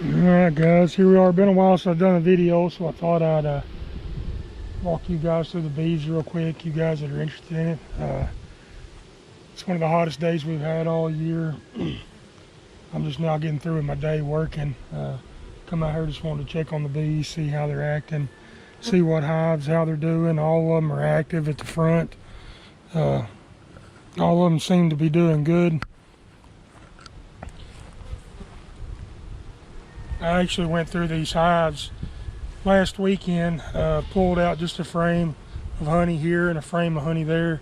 Alright guys, here we are. Been a while since I've done a video, so I thought I'd walk you guys through the bees real quick, you guys that are interested in it. It's one of the hottest days we've had all year. I'm just now getting through with my day working. Come out here, just wanted to check on the bees, see how they're acting, see what hives, how they're doing. All of them are active at the front. All of them seem to be doing good. I actually went through these hives last weekend, pulled out just a frame of honey here and a frame of honey there.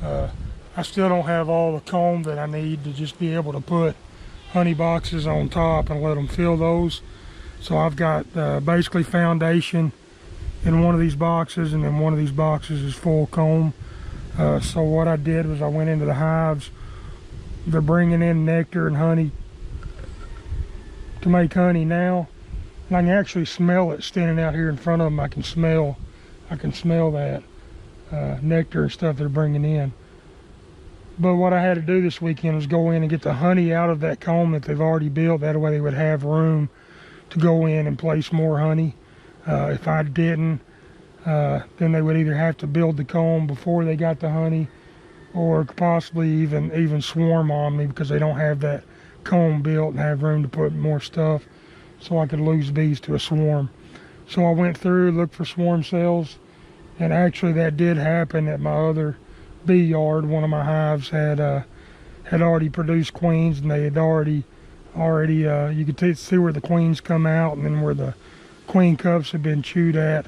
I still don't have all the comb that I need to just be able to put honey boxes on top and let them fill those. So I've got basically foundation in one of these boxes, and then one of these boxes is full comb. So what I did was I went into the hives. They're bringing in nectar and honey to make honey now, and I can actually smell it standing out here in front of them. I can smell that nectar and stuff they're bringing in. But what I had to do this weekend was go in and get the honey out of that comb that they've already built. That way they would have room to go in and place more honey. If I didn't, then they would either have to build the comb before they got the honey, or possibly even swarm on me because they don't have that comb built and have room to put more stuff, so I could lose bees to a swarm. So I went through, looked for swarm cells, and actually that did happen at my other bee yard. One of my hives had already produced queens, and they had already you could see where the queens come out, and then where the queen cups had been chewed at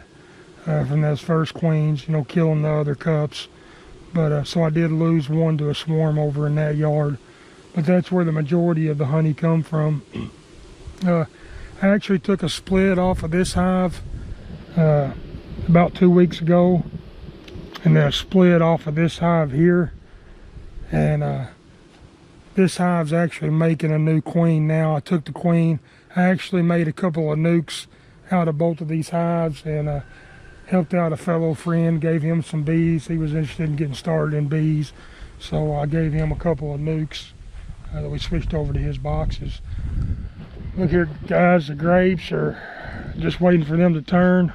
from those first queens, you know, killing the other cups. But so I did lose one to a swarm over in that yard. But that's where the majority of the honey come from. I actually took a split off of this hive about 2 weeks ago, and then a split off of this hive here. And this hive's actually making a new queen now. I took the queen. I actually made a couple of nukes out of both of these hives, and helped out a fellow friend, gave him some bees. He was interested in getting started in bees, so I gave him a couple of nukes that we switched over to his boxes. Look here guys, the grapes are just waiting for them to turn.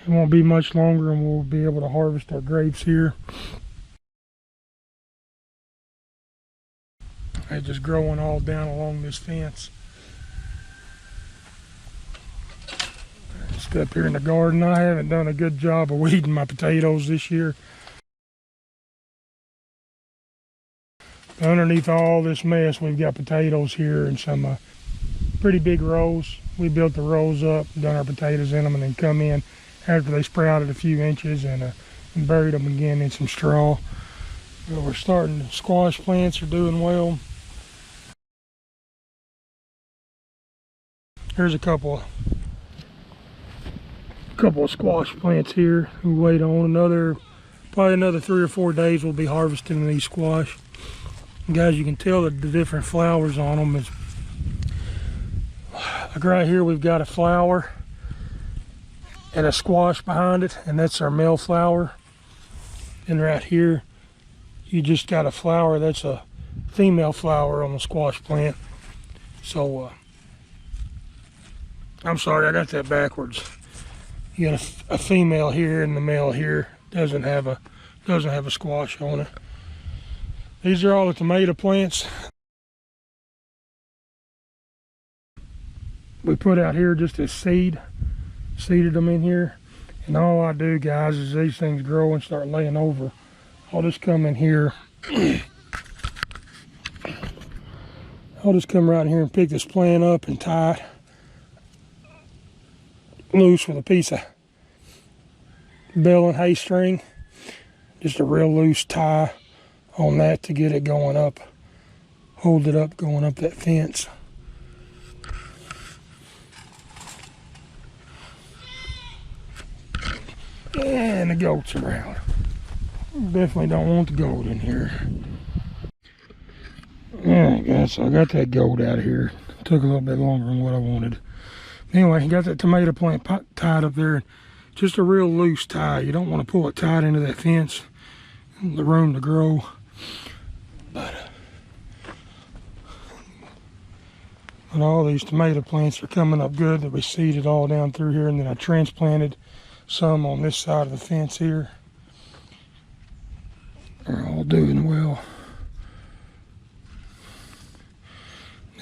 It won't be much longer and we'll be able to harvest our grapes here. They're just growing all down along this fence. Just up here in the garden, I haven't done a good job of weeding my potatoes this year. Underneath all this mess, we've got potatoes here and some pretty big rows. We built the rows up, done our potatoes in them, and then come in after they sprouted a few inches and buried them again in some straw. But we're starting, the squash plants are doing well. Here's a couple of squash plants here. We'll wait on probably another 3 or 4 days. We'll be harvesting these squash. Guys, you can tell the different flowers on them. Is like right here we've got a flower and a squash behind it, and that's our male flower. And right here you just got a flower, that's a female flower on the squash plant. So I'm sorry, I got that backwards. You got a female here, and the male here doesn't have a squash on it. These are all the tomato plants we put out here just as seeded them in here. And all I do, guys, is these things grow and start laying over, I'll just come in here. I'll just come right in here and pick this plant up and tie it loose with a piece of bale and hay string. Just a real loose tie on that to get it going up, hold it up going up that fence. And the goats around. Definitely don't want the goat in here. Alright guys, so I got that goat out of here. Took a little bit longer than what I wanted. Anyway, got that tomato plant tied up there. Just a real loose tie. You don't want to pull it tight into that fence. The room to grow. But And all these tomato plants are coming up good that we seeded all down through here, and then I transplanted some on this side of the fence here. They're all doing well.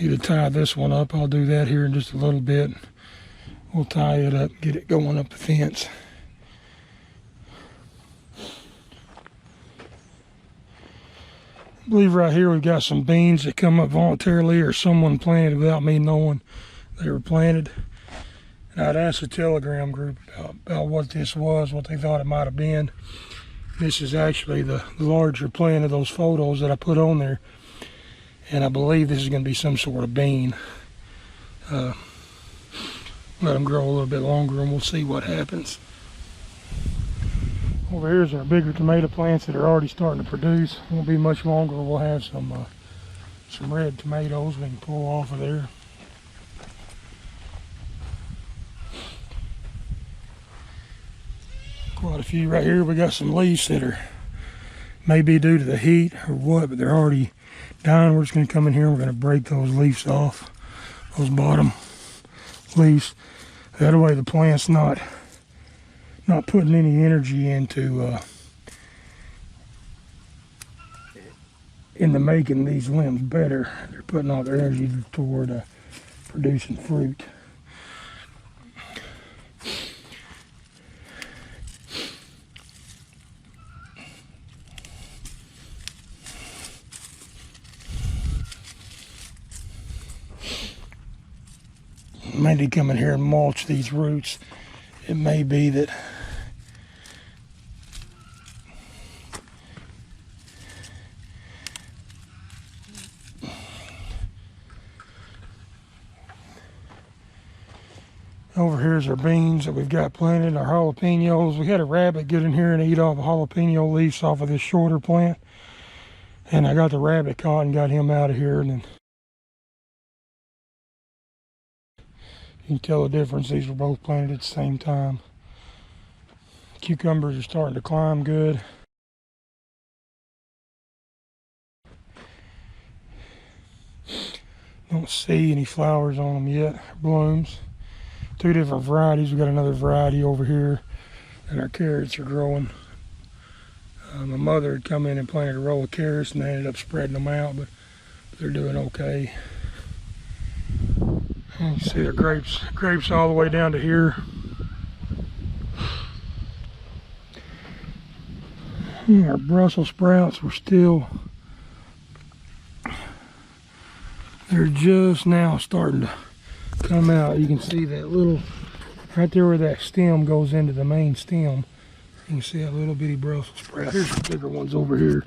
Need to tie this one up. I'll do that here in just a little bit. We'll tie it up, get it going up the fence. I believe right here we've got some beans that come up voluntarily, or someone planted without me knowing they were planted. And I'd asked the Telegram group about what this was, what they thought it might have been. This is actually the larger plant of those photos that I put on there. And I believe this is going to be some sort of bean. Let them grow a little bit longer and we'll see what happens. Over here's our bigger tomato plants that are already starting to produce. Won't be much longer. We'll have some red tomatoes we can pull off of there. Quite a few right here. We got some leaves that are maybe due to the heat or what, but they're already dying. We're just going to come in here and we're going to break those leaves off, those bottom leaves. That way the plant's not putting any energy into making these limbs better. They're putting all their energy toward producing fruit. Maybe come in here and mulch these roots. It may be that over here's our beans that we've got planted, our jalapenos. We had a rabbit get in here and eat all the jalapeno leaves off of this shorter plant. And I got the rabbit caught and got him out of here. And then you can tell the difference. These were both planted at the same time. Cucumbers are starting to climb good. Don't see any flowers on them yet, blooms. Two different varieties. We got another variety over here, and our carrots are growing. My mother had come in and planted a row of carrots, and they ended up spreading them out, but they're doing okay. And you see the grapes all the way down to here. And our Brussels sprouts were still, they're just now starting to come out. You can see that little, right there where that stem goes into the main stem. You can see that little bitty Brussels sprout. Here's the bigger ones over here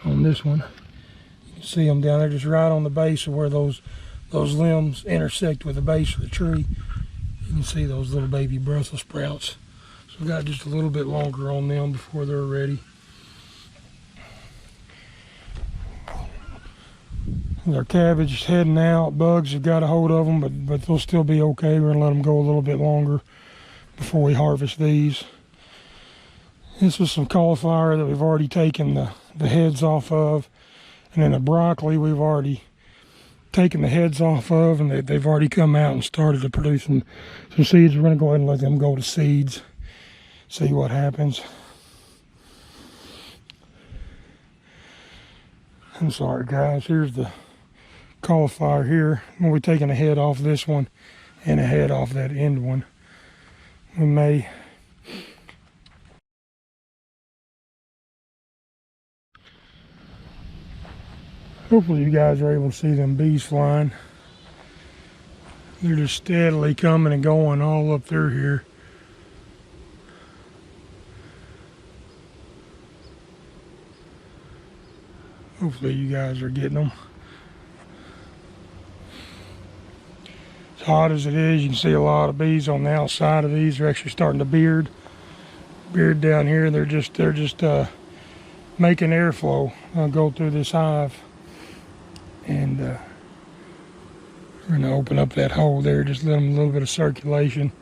on this one. You can see them down there just right on the base of where those limbs intersect with the base of the tree. You can see those little baby Brussels sprouts. So we got just a little bit longer on them before they're ready. Our cabbage is heading out. Bugs have got a hold of them, but they'll still be okay. We're gonna let them go a little bit longer before we harvest these. This was some cauliflower that we've already taken the heads off of, and then the broccoli we've already taken the heads off of, and they've already come out and started to produce some seeds. We're gonna go ahead and let them go to seeds, see what happens. I'm sorry guys, here's the cauliflower here. We'll be taking a head off this one and a head off that end one. We may hopefully you guys are able to see them bees flying. They're just steadily coming and going all up through here. Hopefully you guys are getting them. As hot as it is, you can see a lot of bees on the outside of these. They're actually starting to beard down here. They're just making airflow go through this hive, and we're going to open up that hole there, just let them a little bit of circulation.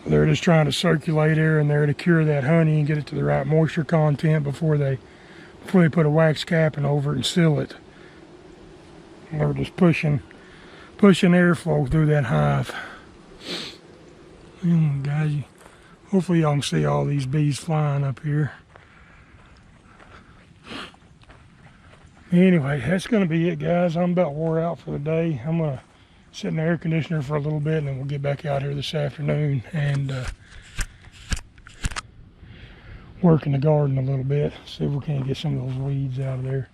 They're just trying to circulate air in there to cure that honey and get it to the right moisture content before they put a wax capping over it and seal it. And we're just pushing pushing airflow through that hive. Guys, hopefully y'all can see all these bees flying up here. Anyway, that's going to be it, guys. I'm about wore out for the day. I'm going to sit in the air conditioner for a little bit, and then we'll get back out here this afternoon and work in the garden a little bit. See if we can't get some of those weeds out of there.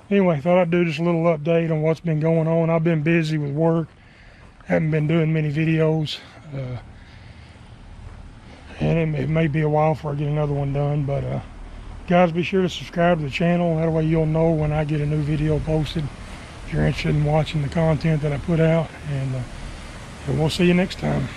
Anyway, thought I'd do just a little update on what's been going on. I've been busy with work. Haven't been doing many videos. And it may be a while before I get another one done, but guys, be sure to subscribe to the channel. That way you'll know when I get a new video posted if you're interested in watching the content that I put out. And we'll see you next time.